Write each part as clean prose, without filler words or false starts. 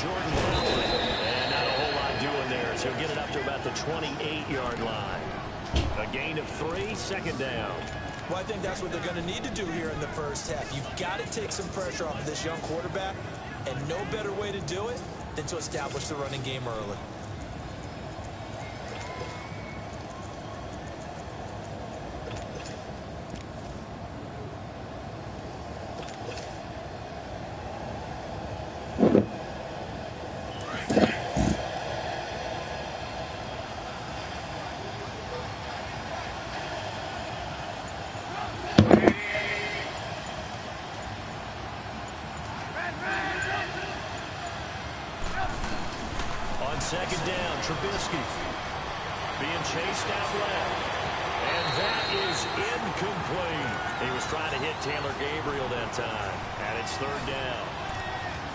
Jordan Howard. And not a whole lot doing there as he'll get it up to about the 28-yard line. A gain of 3, second down. Well, I think that's what they're going to need to do here in the first half. You've got to take some pressure off of this young quarterback, and no better way to do it than to establish the running game early. Second down, Trubisky being chased out left. And that is incomplete. He was trying to hit Taylor Gabriel that time. And it's third down.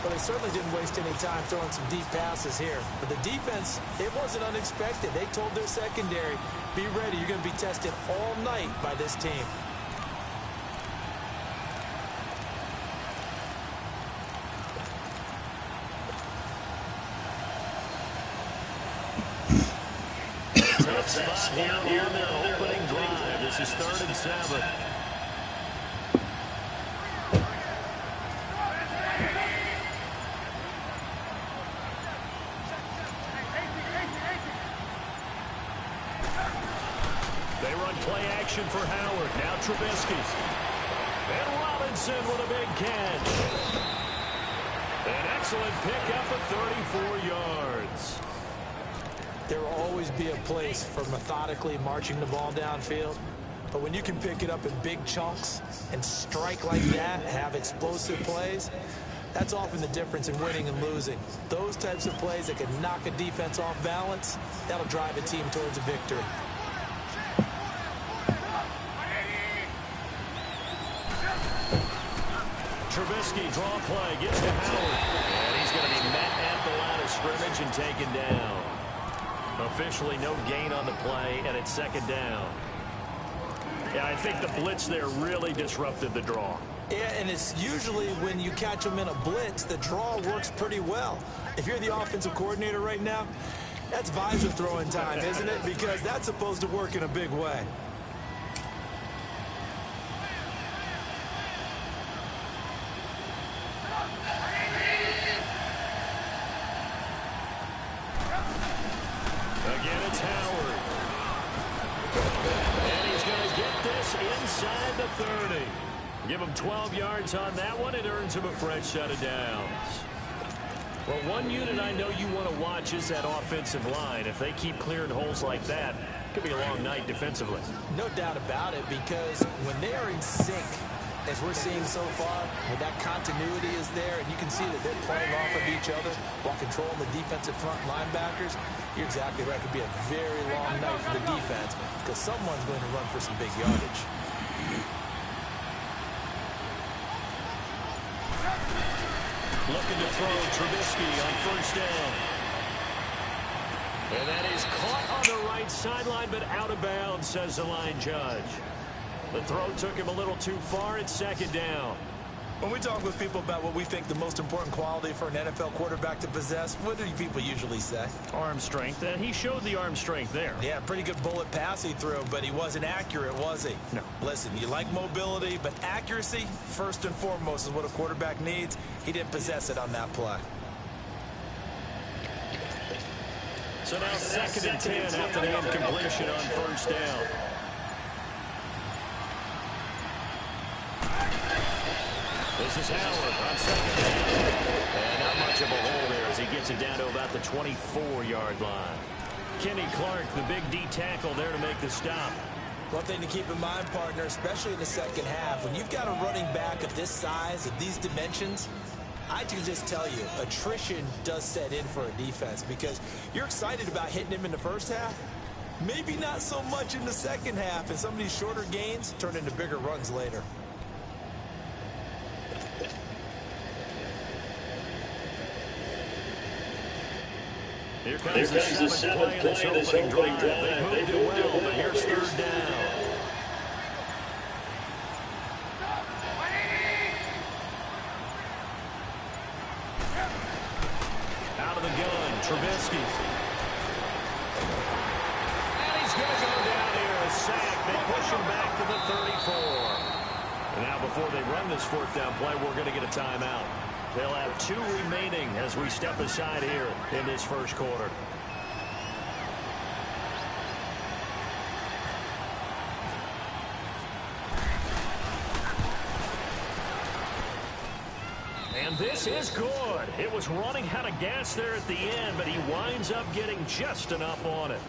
Well, they certainly didn't waste any time throwing some deep passes here. But the defense, it wasn't unexpected. They told their secondary, be ready. You're going to be tested all night by this team. Spot down here on their opening drive. This is 3rd and 7. They run play action for Howard. Now Trubisky. And Robinson with a big catch. An excellent pickup of 34 yards. There will always be a place for methodically marching the ball downfield. But when you can pick it up in big chunks and strike like that, have explosive plays, that's often the difference in winning and losing. Those types of plays that can knock a defense off balance, that'll drive a team towards a victory. Trubisky draw play, gets to Howard. And he's going to be met at the line of scrimmage and taken down. Officially no gain on the play, and it's second down. Yeah, I think the blitz there really disrupted the draw. Yeah, and it's usually when you catch them in a blitz, the draw works pretty well. If you're the offensive coordinator right now, that's visor throwing time, isn't it? Because that's supposed to work in a big way. Inside the 30. Give him 12 yards on that one. It earns him a fresh set of downs. Well, one unit I know you want to watch is that offensive line. If they keep clearing holes like that, it could be a long night defensively. No doubt about it, because when they are in sync, as we're seeing so far, when that continuity is there, and you can see that they're playing off of each other while controlling the defensive front linebackers, you're exactly right. It could be a very long night for the defense because someone's going to run for some big yardage. Looking to throw Trubisky on first down. And that is caught on the right sideline, but out of bounds, says the line judge. The throw took him a little too far. It's second down. When we talk with people about what we think the most important quality for an NFL quarterback to possess, what do people usually say? Arm strength. And he showed the arm strength there. Yeah, pretty good bullet pass he threw, but he wasn't accurate, was he? No. Listen, you like mobility, but accuracy, first and foremost, is what a quarterback needs. He didn't possess it on that play. So now second and 10 after the incompletion on first down. This is Howard on second down. And not much of a hole there as he gets it down to about the 24-yard line. Kenny Clark, the big D tackle there to make the stop. One thing to keep in mind, partner, especially in the second half, when you've got a running back of this size, of these dimensions, I can just tell you, attrition does set in for a defense because you're excited about hitting him in the first half. Maybe not so much in the second half, and some of these shorter gains turn into bigger runs later. Here comes the seventh play of this opening drive. They moved it well, but here's third down. Trubisky. And he's going to go down here, a sack. They push him back to the 34. And now before they run this fourth down play, we're going to get a timeout. They'll have 2 remaining as we step aside here in this first quarter. And this is good. It was running out of gas there at the end, but he winds up getting just enough on it.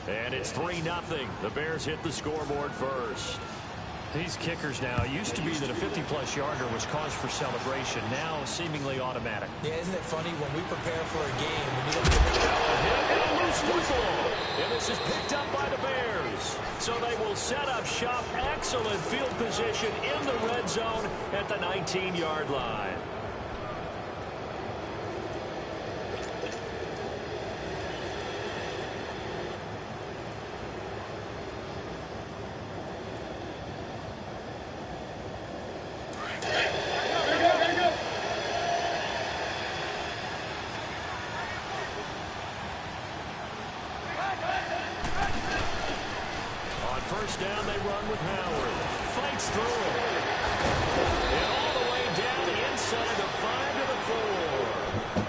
And it's 3-0. The Bears hit the scoreboard first. These kickers now, it used to be that a 50-plus yarder was cause for celebration. Now seemingly automatic. Yeah, isn't it funny when we prepare for a game, when you look at a loose football. And this is picked up by the Bears. So they will set up shop. Excellent field position in the red zone at the 19-yard line. First down, they run with Howard. Fights through it. And all the way down the inside the 5 to the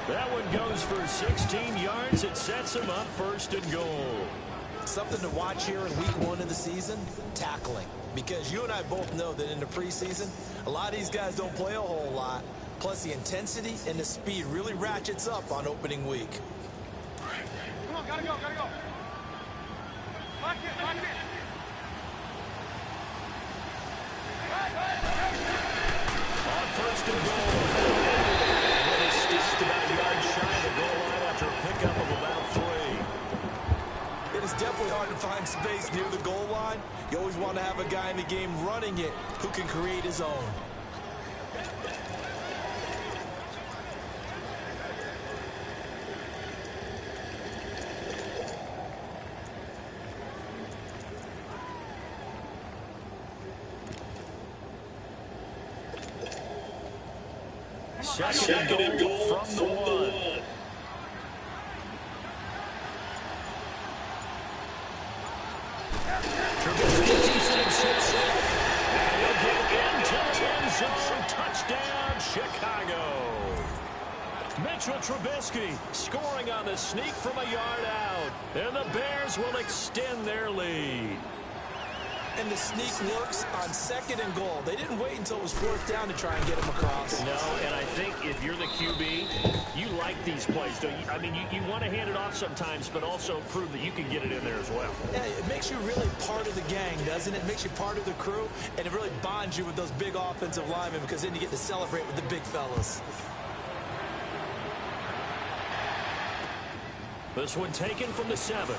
4. That one goes for 16 yards. It sets him up first and goal. Something to watch here in week 1 of the season, tackling. Because you and I both know that in the preseason, a lot of these guys don't play a whole lot. Plus, the intensity and the speed really ratchets up on opening week. Come on, gotta go. Lock it. On first and goal. And he stopped about a yard shy of the goal line after a pickup of about 3. It is definitely hard to find space near the goal line. You always want to have a guy in the game running it who can create his own. Second and goal from the 1. Trubisky keeps it in 6. And he'll get into the end zone. Touchdown, Chicago. Mitchell Trubisky scoring on the sneak from a yard out. And the Bears will extend their lead. And the sneak works on 2nd and goal. They didn't wait until it was 4th down to try and get him across. No, and I think if you're the QB, you like these plays, don't you? I mean, you want to hand it off sometimes, but also prove that you can get it in there as well. Yeah, it makes you really part of the gang, doesn't it? It makes you part of the crew, and it really bonds you with those big offensive linemen because then you get to celebrate with the big fellas. This one taken from the 7.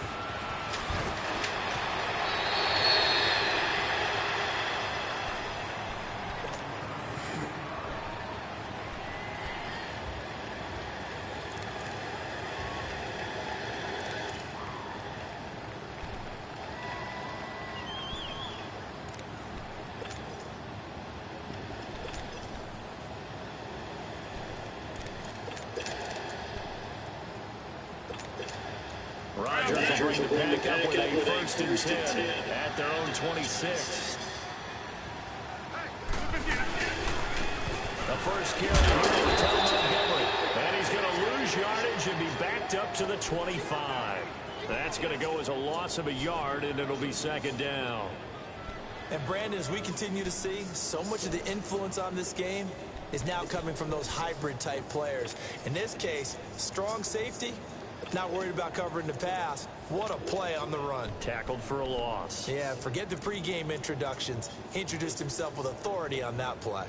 Rodgers will bring the pack up with a 1st and 10 at their own 26. The first carry here for Tom Montgomery. And he's going to lose yardage and be backed up to the 25. That's going to go as a loss of a yard, and it'll be 2nd down. And Brandon, as we continue to see, so much of the influence on this game is now coming from those hybrid-type players. In this case, strong safety, not worried about covering the pass. What a play on the run. Tackled for a loss. Yeah, forget the pregame introductions. Introduced himself with authority on that play.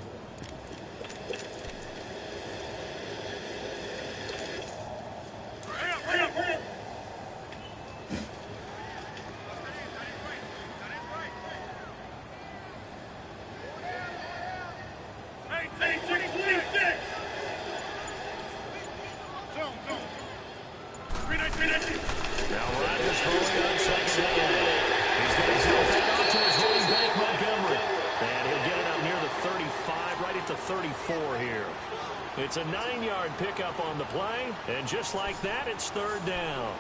It's a 9-yard pickup on the play, and just like that, it's third down.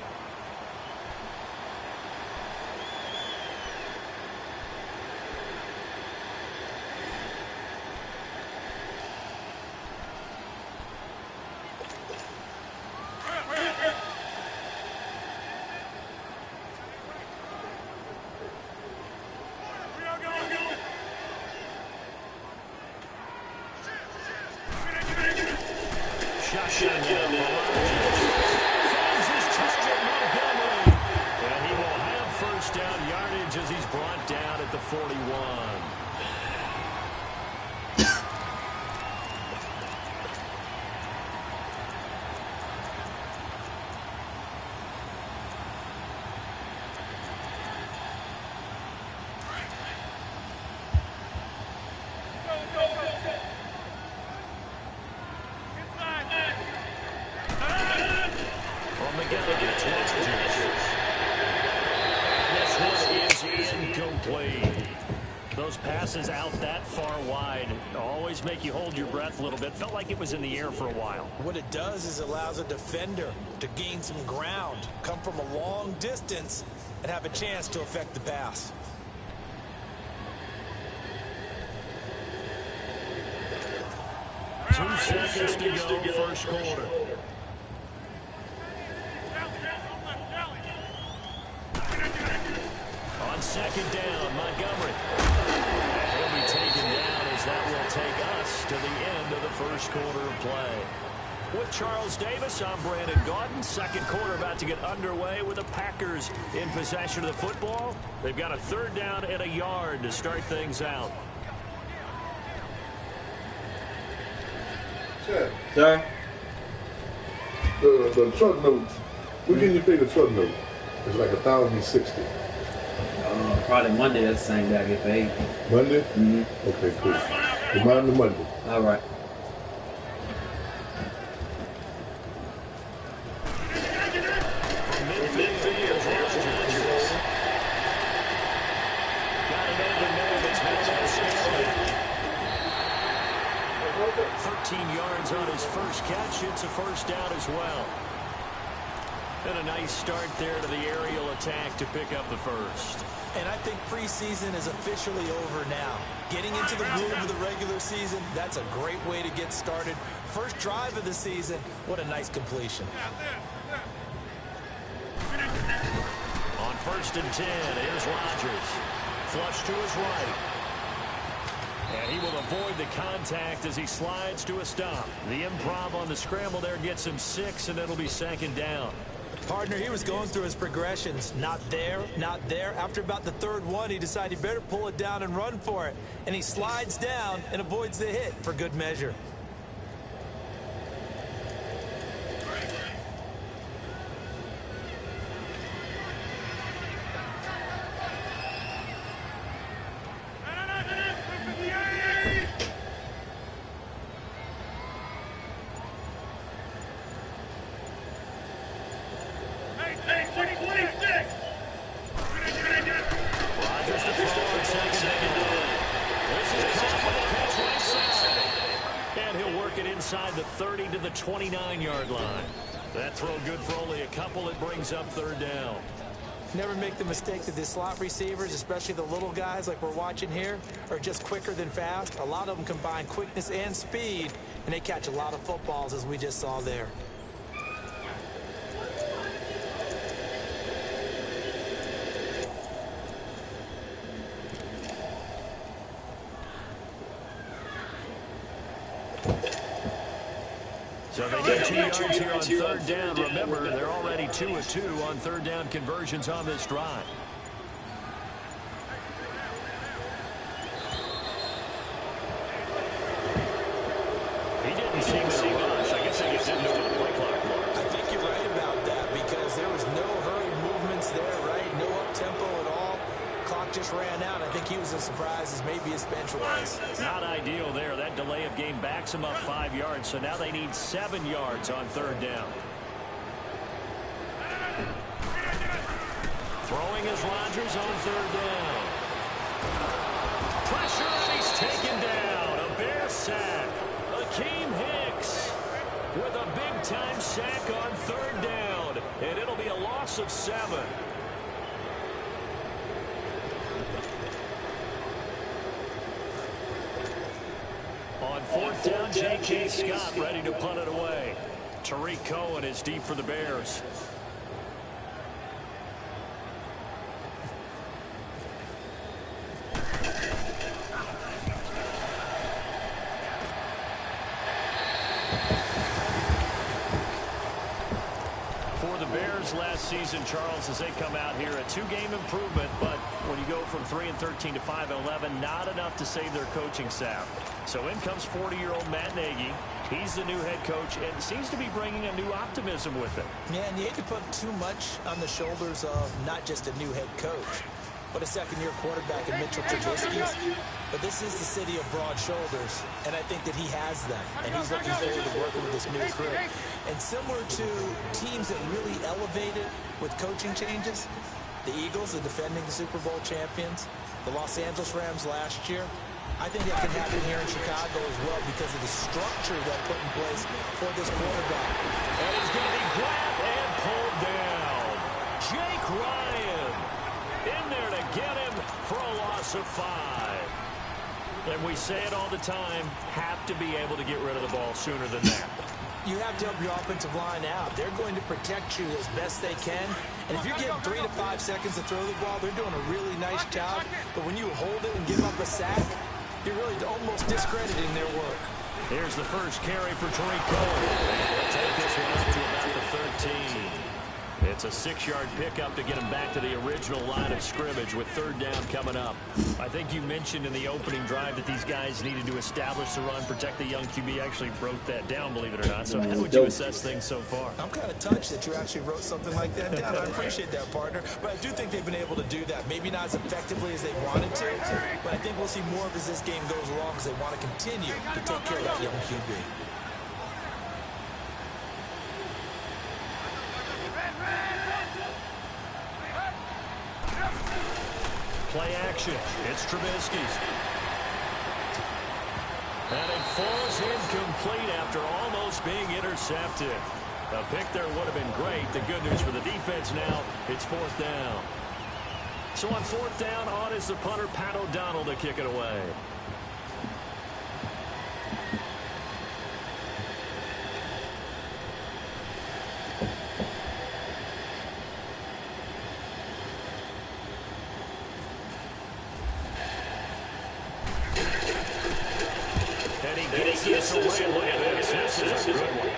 Shotgun now for Rodgers. Finds his target, Montgomery. And he will have first down yardage as he's brought down at the 41. Those passes out that far wide always make you hold your breath a little bit. Felt like it was in the air for a while. What it does is allows a defender to gain some ground, come from a long distance, and have a chance to affect the pass. Two seconds to go, first quarter. On second down, Montgomery. He'll be taken down as that will take us to the end of the first quarter of play. With Charles Davis, I'm Brandon Gaudin. Second quarter about to get underway with the Packers in possession of the football. They've got a third down and a yard to start things out. Sorry? The truck note, what can you pay the truck note? It's like 1,060. Probably Monday, that's the same day I get paid. Monday? Mm-hmm. Okay, cool. Remind me Monday. All right. Yards on his first catch. It's a first down as well. And a nice start there to the aerial attack to pick up the first. And I think preseason is officially over now. Getting into the groove of the regular season, that's a great way to get started. First drive of the season, what a nice completion. On first and 10, here's Rodgers. Flush to his right. And he will avoid the contact as he slides to a stop. The improv on the scramble there gets him 6, and it'll be second down. Partner, he was going through his progressions. Not there, not there. After about the third one, he decided he better pull it down and run for it. And he slides down and avoids the hit for good measure. Inside the 30 to the 29-yard line. That throw good for only a couple. It brings up third down. Never make the mistake that the slot receivers, especially the little guys like we're watching here, are just quicker than fast. A lot of them combine quickness and speed, and they catch a lot of footballs, as we just saw there. So they need 2 yards here on third down. Remember, they're already 2 of 2 on third down conversions on this drive. He didn't seem to rush. I guess they just didn't know what the play clock was. I think you're right about that because there was no hurried movements there, right? No up-tempo at all. Clock just ran out. I think he was as surprised as maybe his bench was. Not ideal there. That delay of game backs him up 5 yards, so now they need 7 yards on third down. Throwing is Rodgers on third down. Pressure, and he's taken down. A Bear sack. Akeem Hicks. with a big-time sack on 3rd down. And it'll be a loss of 7. On 4th down, J.K. Scott ready to punt it away. Tariq Cohen is deep for the Bears. For the Bears last season, Charles, as they come out here, a 2-game improvement, but when you go from 3-13 to 5-11, not enough to save their coaching staff. So in comes 40-year-old Matt Nagy. He's the new head coach and seems to be bringing a new optimism with him. Yeah, and you hate to put too much on the shoulders of not just a new head coach, but a second-year quarterback in Mitchell Trubisky. But this is the city of broad shoulders, and I think that he has them, and he's looking forward to working with this new crew. And similar to teams that really elevated with coaching changes, the Eagles, the defending Super Bowl champions, the Los Angeles Rams last year, I think that can happen here in Chicago as well because of the structure that put in place for this quarterback. And he's going to be grabbed and pulled down. Jake Ryan in there to get him for a loss of 5. And we say it all the time, have to be able to get rid of the ball sooner than that. You have to help your offensive line out. They're going to protect you as best they can. And if you're getting 3 to 5 seconds to throw the ball, they're doing a really nice job. But when you hold it and give up a sack, you're really almost discrediting their work. Here's the first carry for Tariq Cohen. They'll take this one up to about the 13. It's a 6-yard pickup to get him back to the original line of scrimmage with 3rd down coming up. I think you mentioned in the opening drive that these guys needed to establish the run, protect the young QB. Actually wrote that down, believe it or not. So how would you assess things so far? I'm kind of touched that you actually wrote something like that down. I appreciate that, partner. But I do think they've been able to do that. Maybe not as effectively as they wanted to, but I think we'll see more of as this game goes along because they want to continue to take care of that young QB. Play action. It's Trubisky's. And it falls incomplete after almost being intercepted. A pick there would have been great. The good news for the defense now, it's 4th down. So on 4th down, on is the punter, Pat O'Donnell, to kick it away. This is a good one.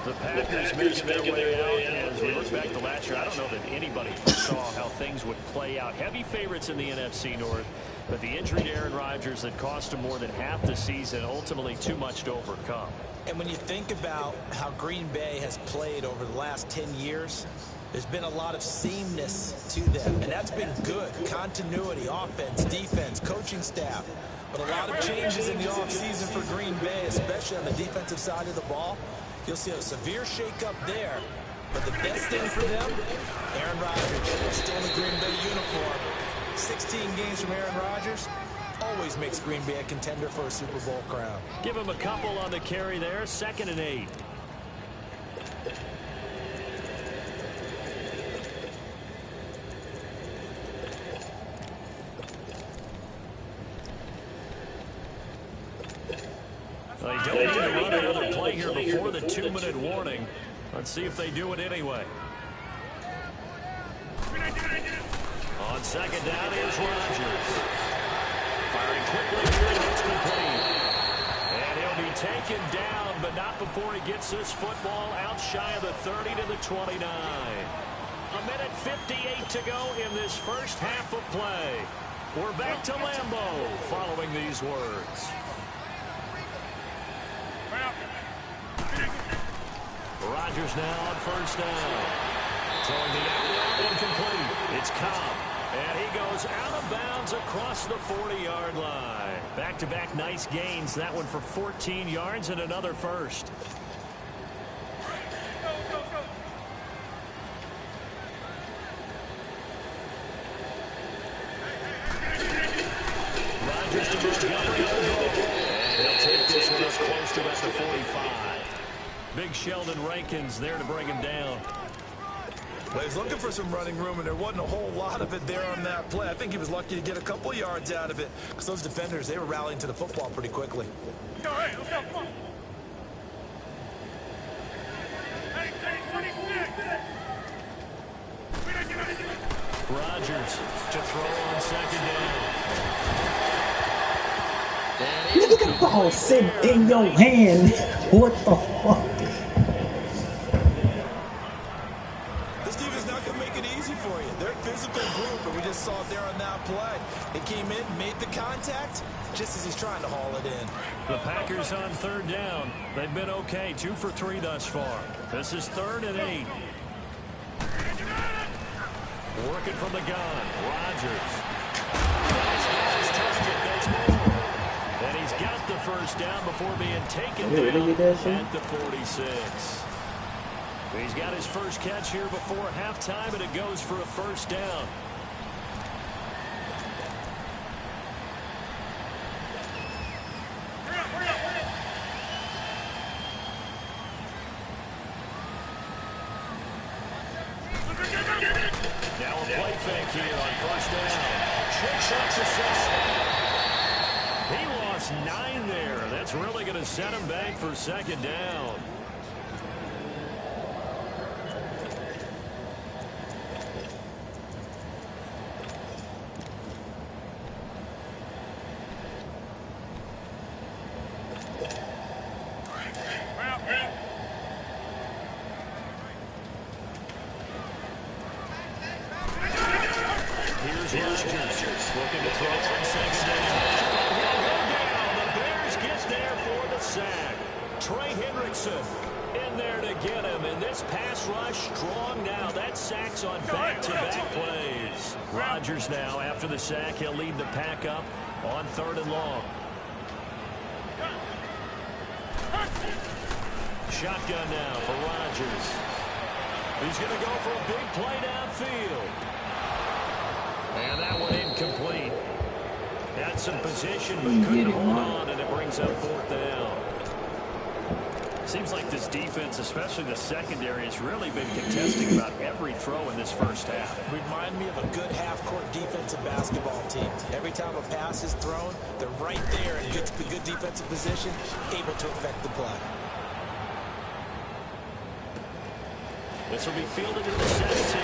The Packers making their way out. As we look back to last year, I don't know that anybody foresaw how things would play out. Heavy favorites in the NFC North, but the injury to Aaron Rodgers that cost him more than half the season, ultimately too much to overcome. And when you think about how Green Bay has played over the last 10 years, there's been a lot of sameness to them, and that's been good. Continuity, offense, defense, coaching staff. But a lot of changes in the offseason for Green Bay, especially on the defensive side of the ball. You'll see a severe shakeup there. But the best thing for them, Aaron Rodgers, still in the Green Bay uniform. 16 games from Aaron Rodgers always makes Green Bay a contender for a Super Bowl crown. Give him a couple on the carry there, 2nd and 8. They don't need to run another play here before the 2-minute warning. Let's see if they do it anyway. On 2nd down is Rodgers. Firing quickly here, and it's complete. And he'll be taken down, but not before he gets this football out shy of the 30 to the 29. 1:58 to go in this first half of play. We're back to Lambeau following these words. Rodgers now on 1st down. Throwing the out incomplete. It's Cobb. And he goes out of bounds across the 40-yard line. Back-to-back nice gains. That one for 14 yards and another first. Rodgers to Montgomery. this close to about the 45. Big Sheldon Rankins there to bring him down. Well, he's looking for some running room, and there wasn't a whole lot of it there on that play. I think he was lucky to get a couple of yards out of it because those defenders, they were rallying to the football pretty quickly. Let's go, hey, let's go, come on. Hey, 26. Rodgers to throw on second down. Look at the ball sitting in your hand. What the fuck? This defense not going to make it easy for you. They're a physical group, and we just saw it there on that play. He came in, made the contact, just as he's trying to haul it in. The Packers on third down. They've been okay, 2 for 3 thus far. This is 3rd and 8. Working from the gun, Rodgers. Nice guy's target, that's more. And he's got the first down before being taken down at the 46. He's got his first catch here before halftime, and it goes for a first down. Now a play fake here on first down. Checks up to 7. He lost 9 there. That's really going to set him back for second down. Looking to throw on second down. He'll go down. The Bears get there for the sack. Trey Hendrickson in there to get him. And this pass rush strong now. That sack's on back-to-back plays. Rodgers now after the sack. He'll lead the pack up on 3rd and long. Shotgun now for Rodgers. He's going to go for a big play downfield. And that one incomplete. Had some position, but couldn't hold on, and it brings up 4th down. Seems like this defense, especially the secondary, has really been contesting about every throw in this first half. Remind me of a good half-court defensive basketball team. Every time a pass is thrown, they're right there in good defensive position, able to affect the play. This will be fielded at the 17.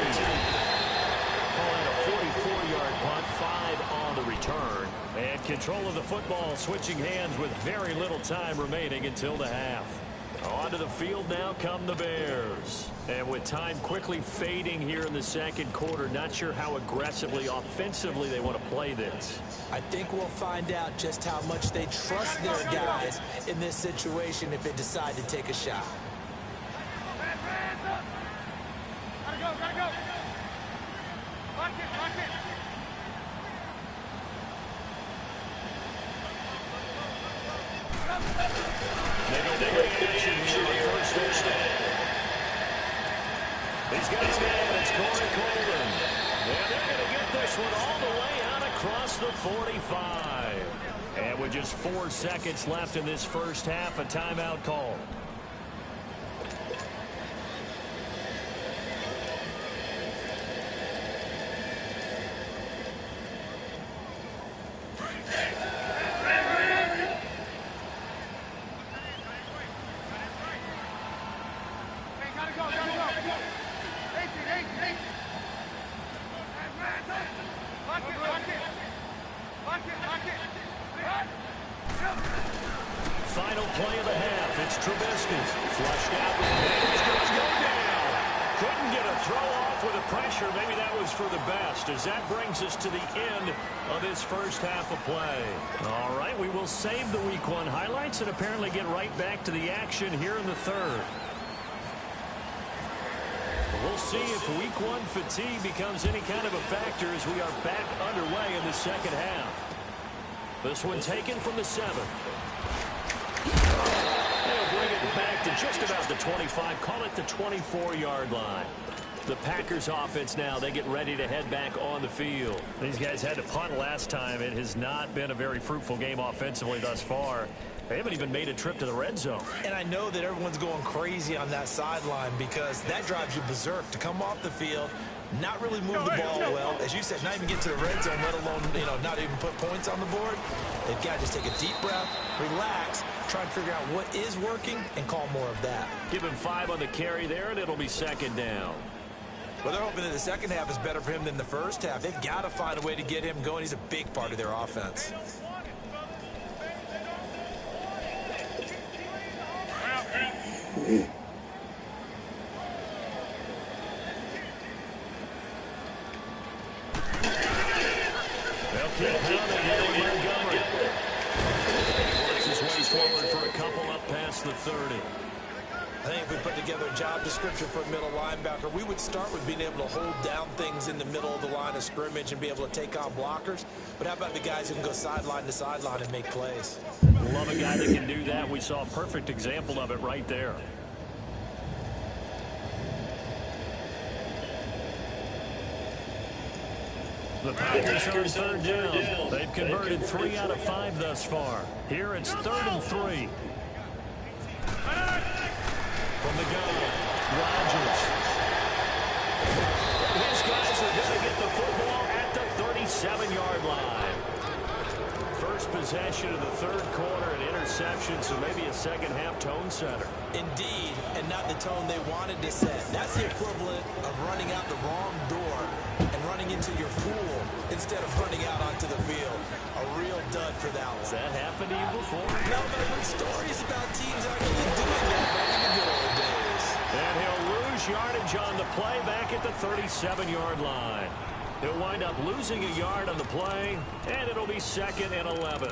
Calling a 44-yard punt, 5 on the return. And control of the football, switching hands with very little time remaining until the half. Onto the field now come the Bears. And with time quickly fading here in the second quarter, not sure how aggressively, offensively they want to play this. I think we'll find out just how much they trust their guys in this situation if they decide to take a shot. Gotta go. Lock it. Action here on first down. He's got his man. It's Corey Coleman. And they're going to get this one all the way out across the 45. And with just 4 seconds left in this first half, a timeout call. Final play of the half. It's Trubisky. Flushed out. He's going to go down. Couldn't get a throw off with the pressure. Maybe that was for the best, as that brings us to the end of this first half of play. All right, we will save the Week 1 highlights and apparently get right back to the action here in the third. We'll see if Week 1 fatigue becomes any kind of a factor as we are back underway in the second half. This one taken from the 7. They'll bring it back to just about the 25. Call it the 24-yard line. The Packers offense now, they get ready to head back on the field. These guys had to punt last time. It has not been a very fruitful game offensively thus far. They haven't even made a trip to the red zone. And I know that everyone's going crazy on that sideline because that drives you berserk to come off the field, not really move the ball well. As you said, not even get to the red zone, let alone, not even put points on the board. They've got to just take a deep breath, relax, try and figure out what is working, and call more of that. Give him 5 on the carry there, and it'll be second down. Well, they're hoping that the second half is better for him than the first half. They've got to find a way to get him going. He's a big part of their offense. They'll keep pounding here with Montgomery. Works his way forward for a couple up past the 30. I think if we put together a job description for a middle linebacker, we would start with being able to hold down things in the middle of the line of scrimmage and be able to take on blockers. But how about the guys who can go sideline to sideline and make plays? Love a guy that can do that. We saw a perfect example of it right there. The Packers are third down. They've converted 3 out of 5 thus far. Here it's 3rd and 3. From the gun, Rodgers. These guys are going to get the football at the 37-yard line. First possession of the third quarter, an interception, so maybe a second-half tone setter. Indeed, and not the tone they wanted to set. That's the equivalent of running out the wrong door and running into your pool instead of running out onto the field. A real dud for that one. Has that happened to you before? No, but I've heard stories about teams actually doing that back in the good old days. And he'll lose yardage on the play back at the 37-yard line. He'll wind up losing a yard on the play, and it'll be 2nd and 11.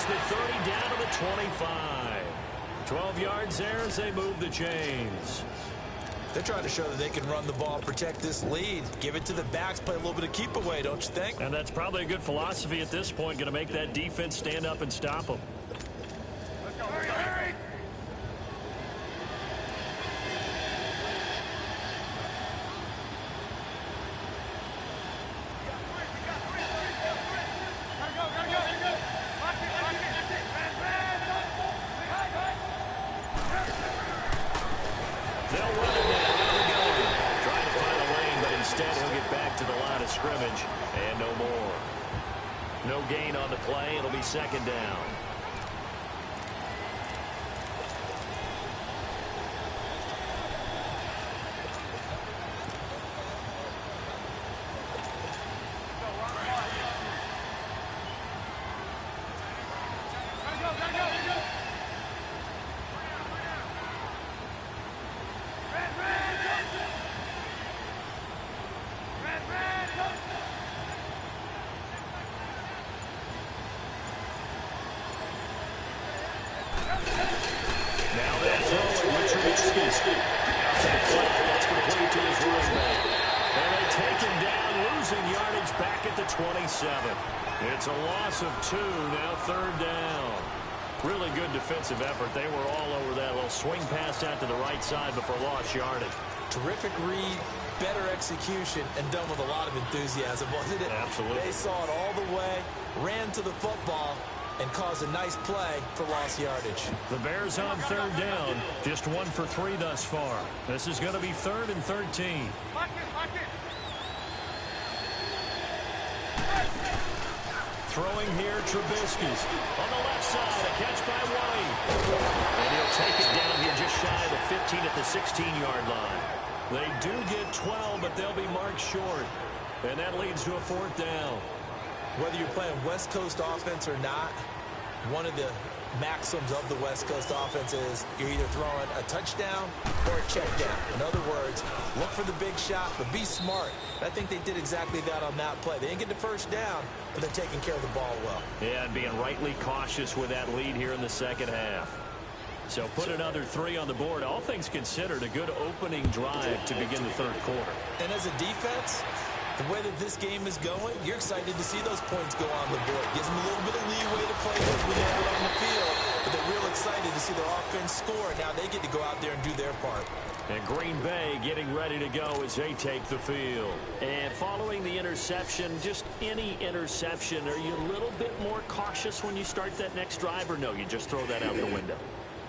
The 30 down to the 25. 12 yards there as they move the chains. They're trying to show that they can run the ball, protect this lead, give it to the backs, play a little bit of keep away, don't you think? And that's probably a good philosophy at this point, going to make that defense stand up and stop them. Let's go. Hurry! They'll run it now. Where are going? Trying to find a lane, but instead he'll get back to the line of scrimmage. And no more. No gain on the play. It'll be 2nd down. Now they'll throw it with Trubisky. Out to the flat. That's complete to his running back. And they take him down, losing yardage back at the 27. It's a loss of 2, now 3rd down. Really good defensive effort. They were all over that little swing pass out to the right side before lost yardage. Terrific read, better execution, and done with a lot of enthusiasm, wasn't it? Absolutely. They saw it all the way, ran to the football, and caused a nice play for lost yardage. The Bears on 3rd down, just 1 for 3 thus far. This is going to be 3rd and 13. Throwing here, Trubisky. On the left side, a catch by White. And he'll take it down here just shy of the 15 at the 16-yard line. They do get 12, but they'll be marked short. And that leads to a 4th down. Whether you're playing West Coast offense or not, one of the maxims of the West Coast offense is you're either throwing a touchdown or a check down. In other words, look for the big shot, but be smart. I think they did exactly that on that play. They didn't get the first down, but they're taking care of the ball well. Yeah, and being rightly cautious with that lead here in the second half. So put another 3 on the board. All things considered, a good opening drive to begin the third quarter. And as a defense, the way that this game is going, you're excited to see those points go on the board. Gives them a little bit of leeway to play with when they're on the field. But they're real excited to see their offense score. Now they get to go out there and do their part. And Green Bay getting ready to go as they take the field. And following the interception, just any interception, are you a little bit more cautious when you start that next drive, or no, you just throw that out the window?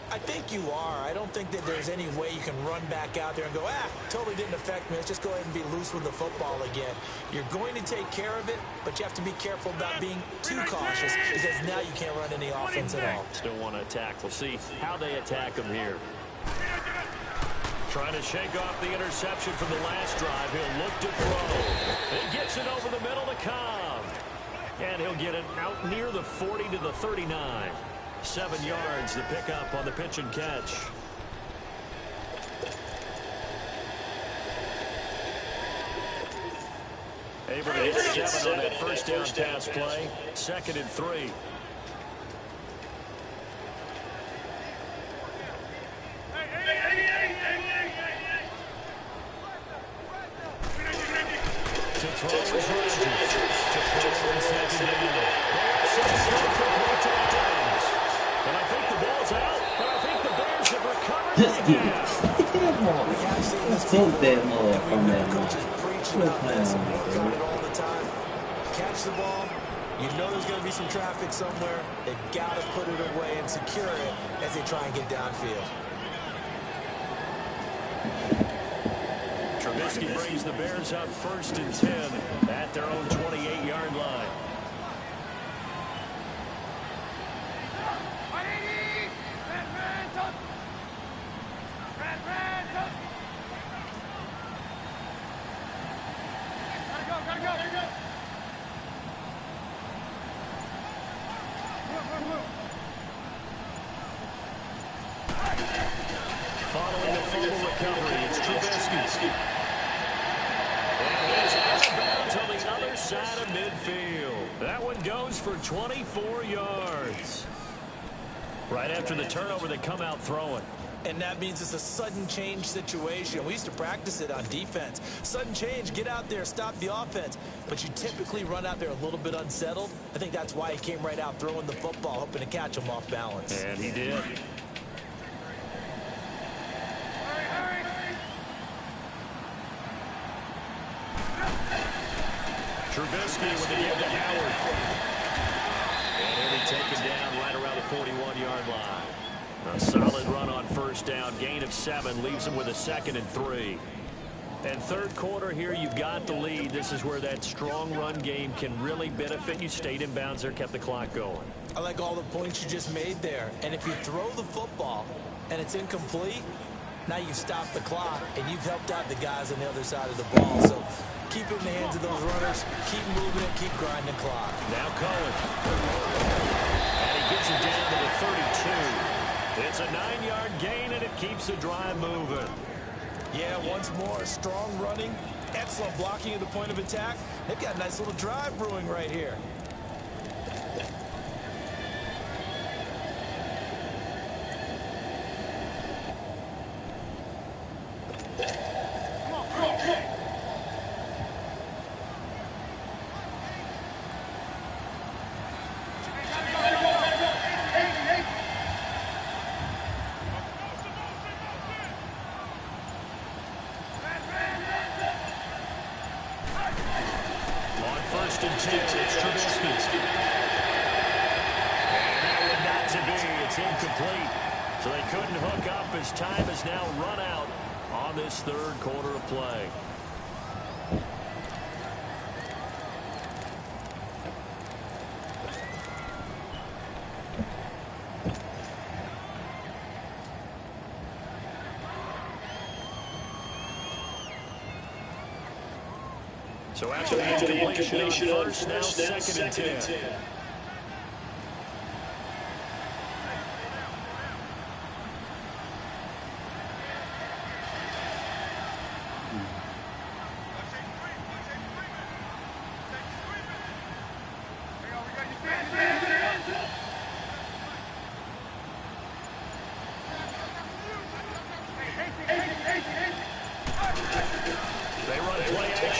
I think you are. I don't think that there's any way you can run back out there and go, totally didn't affect me. Let's just go ahead and be loose with the football again. You're going to take care of it, but you have to be careful about being too cautious because now you can't run any offense at all. Still want to attack. We'll see how they attack them here. Trying to shake off the interception from the last drive. He'll look to throw. He gets it over the middle to Cobb. And he'll get it out near the 40 to the 39. 7 yards, the pickup on the pitch and catch. Able to hit 7 on that first down pass play. 2nd and 3. To throw is Rodgers. To throw in 2nd down. And I think the ball's out, but I think the Bears have recovered. Just get it. Stick that ball. Let's take that ball from that man. All the time. Catch the ball. You know there's going to be some traffic somewhere. They've got to put it away and secure it as they try and get downfield. Trubisky brings the Bears up 1st and 10 at their own 28-yard line. Following the fumble recovery, it's Trubisky. And he's out of bounds on the other side of midfield. That one goes for 24 yards. Right after the turnover, they come out throwing. And that means it's a sudden change situation. We used to practice it on defense. Sudden change, get out there, stop the offense. But you typically run out there a little bit unsettled. I think that's why he came right out throwing the football, hoping to catch him off balance. And he did. Trubisky with the give to Howard. And he'll be taken down right around the 41-yard line. A solid run on first down. Gain of 7 leaves him with a 2nd and 3. And third quarter here, you've got the lead. This is where that strong run game can really benefit you. Stayed in bounds there, kept the clock going. I like all the points you just made there. And if you throw the football and it's incomplete, now you've stopped the clock and you've helped out the guys on the other side of the ball. So keep it in the hands of those runners. Keep moving it. Keep grinding the clock. Now Cohen. And he gets it down to the 32. It's a 9-yard gain, and it keeps the drive moving. Yeah, once more, strong running, excellent blocking at the point of attack. They've got a nice little drive brewing right here. Time is now run out on this third quarter of play. So after the incompletion on first, now 2nd and 10.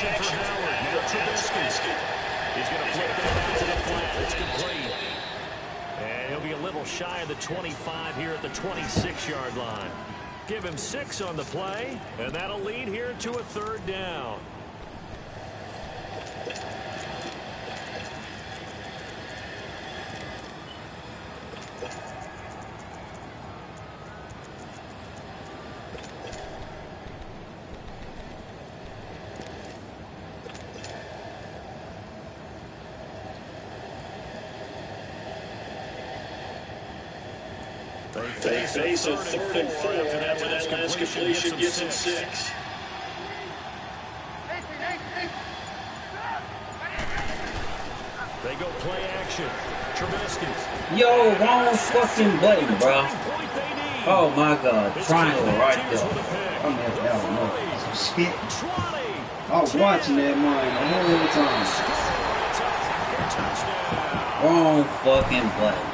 action for Howard. Now Trubisky. He's going to flip that out to the flat. It's complete. And he'll be a little shy of the 25 here at the 26-yard line. Give him 6 on the play, and that'll lead here to a 3rd down. They face a 3rd and 4 after that last completion gets them 6. They go play action. Trubisky. Yo, wrong fucking button, bro. Oh my God, triangle right there. I'm having that one. Some shit. I was watching that mine the whole time. Wrong fucking button.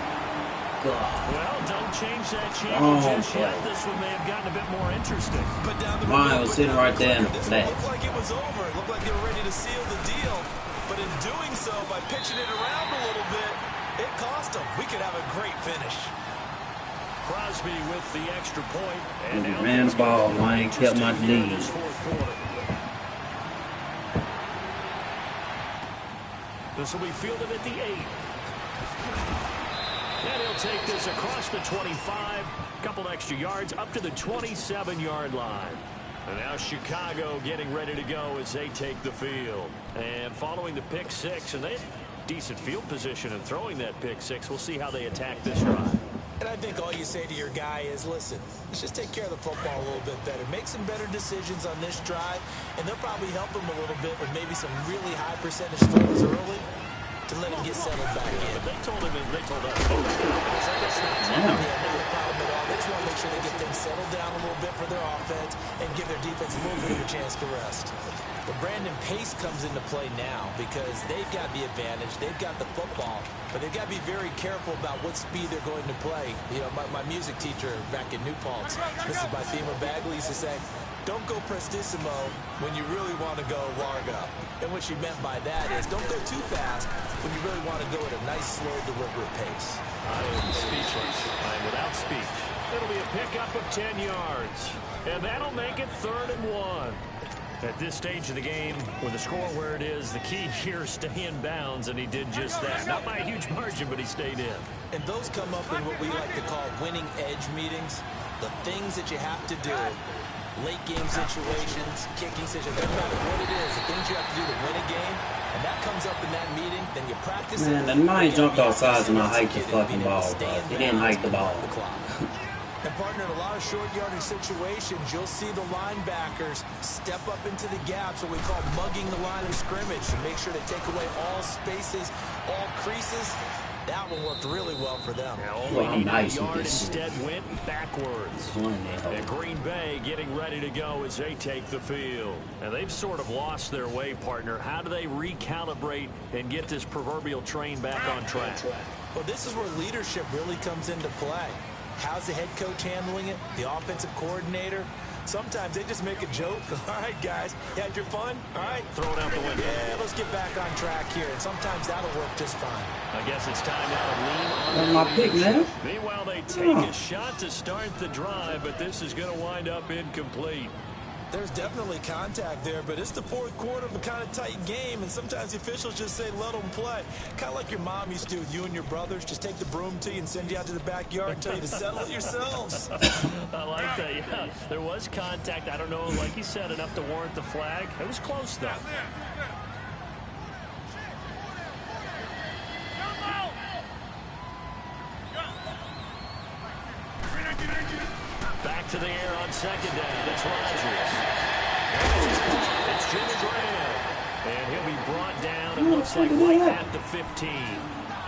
God. Well, don't change that channel just yet. This one may have gotten a bit more interesting. But down the Mine was sitting right there in the flat. It looked like it was over. It looked like they were ready to seal the deal. But in doing so, by pitching it around a little bit, it cost them. We could have a great finish. Crosby with the extra point. And He ran the ball. I ain't kept my lead. This will be fielded at the 8. And he'll take this across the 25. Couple extra yards up to the 27-yard line. And now Chicago getting ready to go as they take the field. And following the pick 6, and they had decent field position and throwing that pick 6. We'll see how they attack this drive. And I think all you say to your guy is, listen, let's just take care of the football a little bit better. Make some better decisions on this drive, and they'll probably help him a little bit with maybe some really high percentage throws early to let him get settled back in. But they told him, and they told us. Yeah, not a problem at all. They just want to make sure they get things settled down a little bit for their offense and give their defense a little bit of a chance to rest. But Brandon, pace comes into play now because they've got the advantage. They've got the football, but they've got to be very careful about what speed they're going to play. You know, my music teacher back in New Paltz, this is my Beamer Bagley, used to say, don't go prestissimo when you really want to go largo. And what she meant by that is don't go too fast when you really want to go at a nice, slow, deliberate pace. I am speechless. I am without speech. It'll be a pickup of 10 yards. And that'll make it 3rd and 1. At this stage of the game, with the score where it is, the key here is stay in bounds, and he did just that. Not by a huge margin, but he stayed in. And those come up in what we like to call winning edge meetings. The things that you have to do. Late game situations, kicking situations, doesn't matter what it is, the things you have to do to win a game, and that comes up in that meeting, then you practice it. Man, the man jumped outside and I hiked the fucking ball, bro. He didn't hike the ball. And partner, in a lot of short yardage situations, you'll see the linebackers step up into the gaps, what we call mugging the line of scrimmage, to make sure they take away all spaces, all creases. That one worked really well for them. Only nice yard instead went backwards. And Green Bay getting ready to go as they take the field. And they've sort of lost their way, partner. How do they recalibrate and get this proverbial train back on track? Well, this is where leadership really comes into play. How's the head coach handling it? The offensive coordinator? Sometimes they just make a joke. All right, guys, you had your fun? All right, throw it out the window. Yeah, let's get back on track here. And sometimes that'll work just fine. I guess it's time now to lean on. That's my pick, man. Meanwhile, they take a shot to start the drive, but this is going to wind up incomplete. There's definitely contact there, but it's the 4th quarter of a kind of tight game, and sometimes the officials just say, let them play. Kind of like your mom used to do with you and your brothers. Just take the broom to you and send you out to the backyard and tell you to settle it yourselves. I like that, yeah. There was contact. I don't know, like you said, enough to warrant the flag. It was close, though. Back to the air on 2nd down. It's Rodgers. It's Jimmy Graham. And he'll be brought down, it looks like, right at the 15.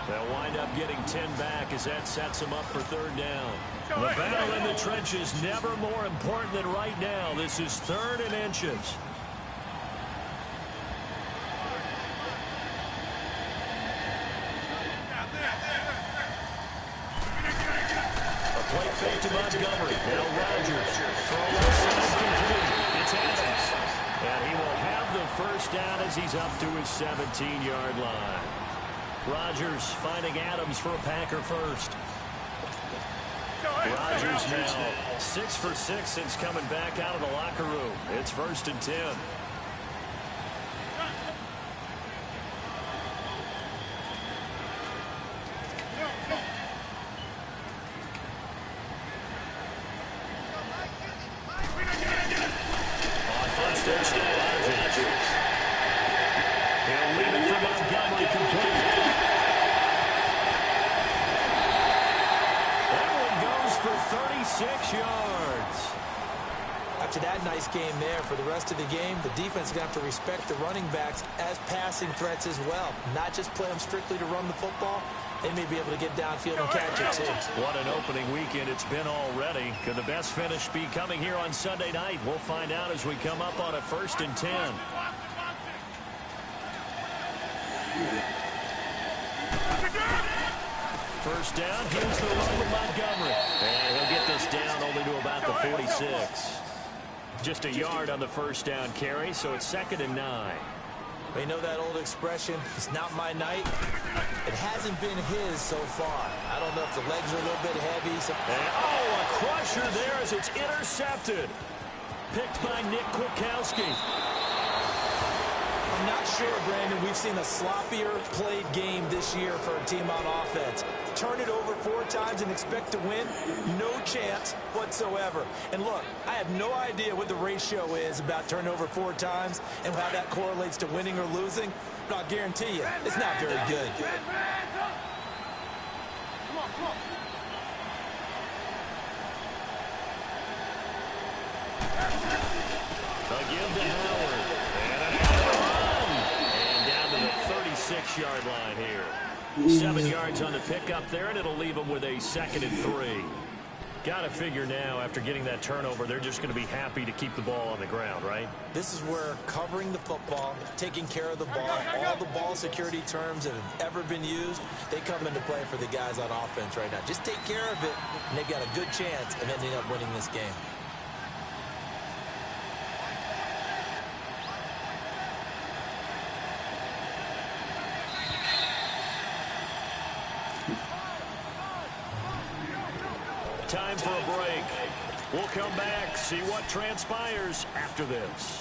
They'll wind up getting 10 back as that sets them up for 3rd down. The battle in the trenches never more important than right now. This is 3rd and inches. Play fake to Montgomery. Now Rodgers. Throw inside complete. It's Adams. And he will have the first first down as he's up to his 17-yard line. Rodgers finding Adams for a Packer first. Rodgers now 6 for 6 since coming back out of the locker room. It's 1st and 10. On first down, Rodgers. He'll leave it for Montgomery complete. For 36 yards. After that nice game there, for the rest of the game, the defense is going to have to respect the running backs as passing threats as well. Not just play them strictly to run the football. They may be able to get downfield and catch it, too. What an opening weekend it's been already. Could the best finish be coming here on Sunday night? We'll find out as we come up on a 1st and 10. First down, here's the run with Montgomery. And he'll get this down only to about the 46. Just a yard on the first down carry, so it's 2nd and 9. You know that old expression, it's not my night? It hasn't been his so far. I don't know if the legs are a little bit heavy. And, a crusher there as it's intercepted. Picked by Nick Kwiatkowski. I'm not sure, Brandon, we've seen a sloppier played game this year for a team on offense. Turn it over 4 times and expect to win? No chance whatsoever. And look, I have no idea what the ratio is about turnover 4 times and how that correlates to winning or losing, but I'll guarantee you, it's not very good. A give to Howard. And down to the 36-yard line here. 7 yards on the pickup there, and it'll leave them with a 2nd and 3. Got to figure now, after getting that turnover, they're just going to be happy to keep the ball on the ground, right? This is where covering the football, taking care of the ball, all the ball security terms that have ever been used, they come into play for the guys on offense right now. Just take care of it, and they've got a good chance of ending up winning this game. Time for a break. We'll come back, see what transpires after this.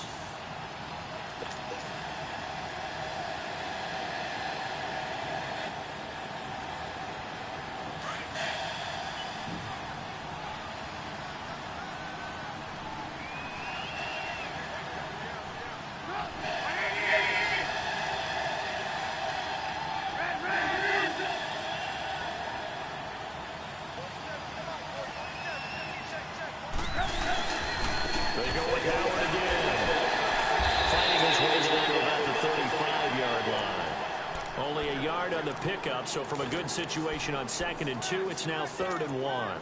Pickup, so from a good situation on 2nd and 2, it's now 3rd and 1.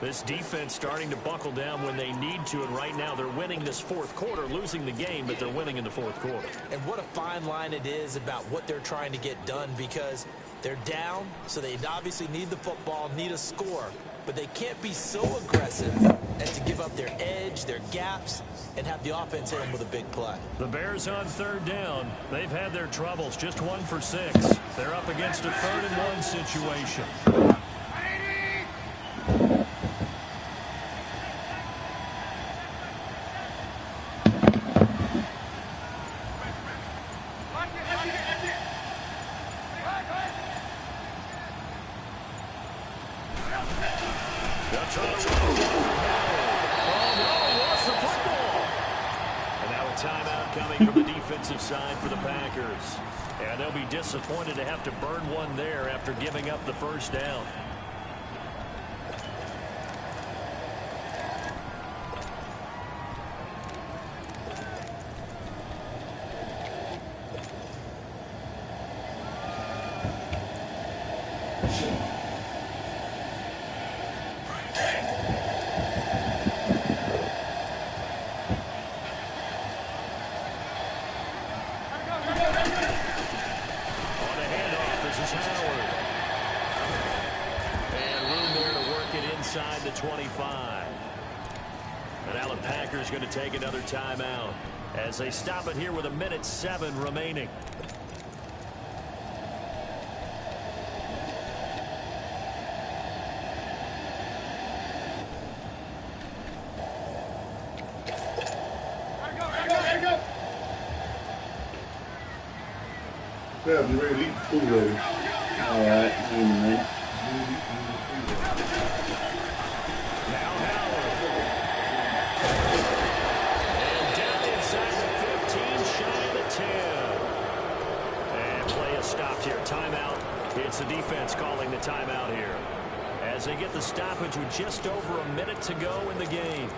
This defense starting to buckle down when they need to, and right now they're winning this 4th quarter, losing the game, but they're winning in the 4th quarter. And what a fine line it is about what they're trying to get done, because they're down, so they obviously need the football, need a score, but they can't be so aggressive as to give up their edge, their gaps, and have the offense hit them with a big play. The Bears on 3rd down. They've had their troubles, just 1 for 6. They're up against a 3rd and 1 situation. Side for the Packers. And they'll be disappointed to have to burn one there after giving up the first down. And now the Packers going to take another timeout as they stop it here with 1:07 remaining. Yeah, be ready to eat food ready. Alright, in a minute. Now Howard. And down inside the 15, shy of the 10. And play is stopped here. Timeout. It's the defense calling the timeout here, as they get the stoppage with just over a minute to go in the game.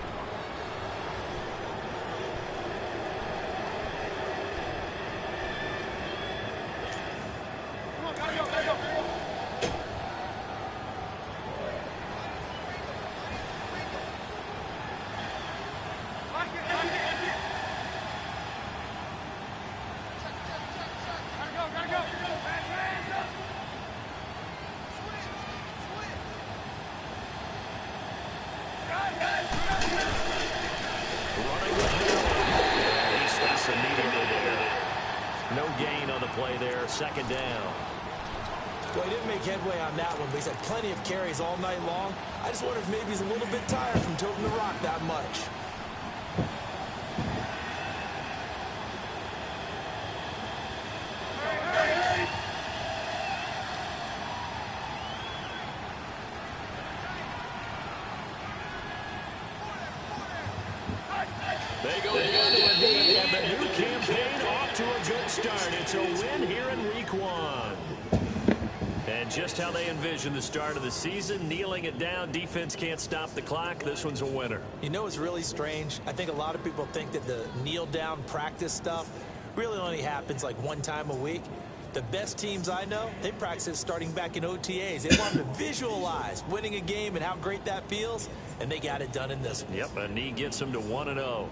Second down. Well, he didn't make headway on that one, but he's had plenty of carries all night long. I just wonder if maybe he's a little bit tired from toting the rock that much. They go down to a knee, and the new campaign off to a good start. It's a win here in week 1. And just how they envision the start of the season, kneeling it down, defense can't stop the clock. This one's a winner. You know what's really strange? I think a lot of people think that the kneel-down practice stuff really only happens like one time a week. The best teams I know, they practice starting back in OTAs. They want to visualize winning a game and how great that feels, and they got it done in this one. Yep, a knee gets them to 1-0.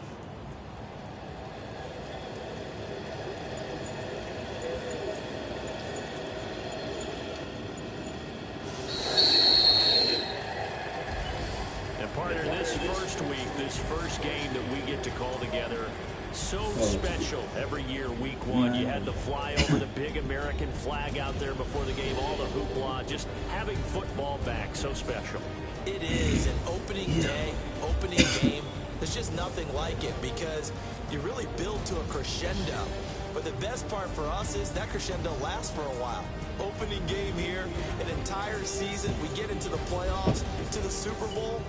Partner, this first week, this first game that we get to call together, so special every year, week 1. You had the fly over the big American flag out there before the game, all the hoopla, just having football back, so special. It is an opening day, opening game. There's just nothing like it because you really build to a crescendo. But the best part for us is that crescendo lasts for a while. Opening game here, an entire season. We get into the playoffs, to the Super Bowl.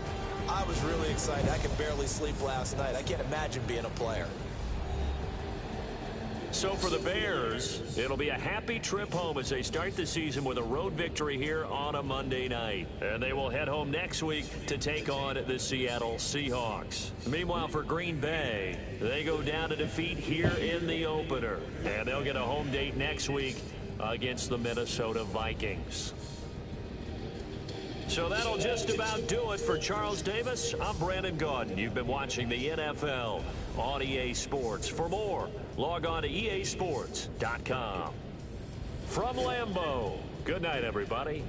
I was really excited. I could barely sleep last night. I can't imagine being a player. So for the Bears, it'll be a happy trip home as they start the season with a road victory here on a Monday night. And they will head home next week to take on the Seattle Seahawks. Meanwhile, for Green Bay, they go down to defeat here in the opener. And they'll get a home date next week against the Minnesota Vikings. So that'll just about do it for Charles Davis. I'm Brandon Gaudin. You've been watching the NFL on EA Sports. For more, log on to easports.com. From Lambeau, good night, everybody.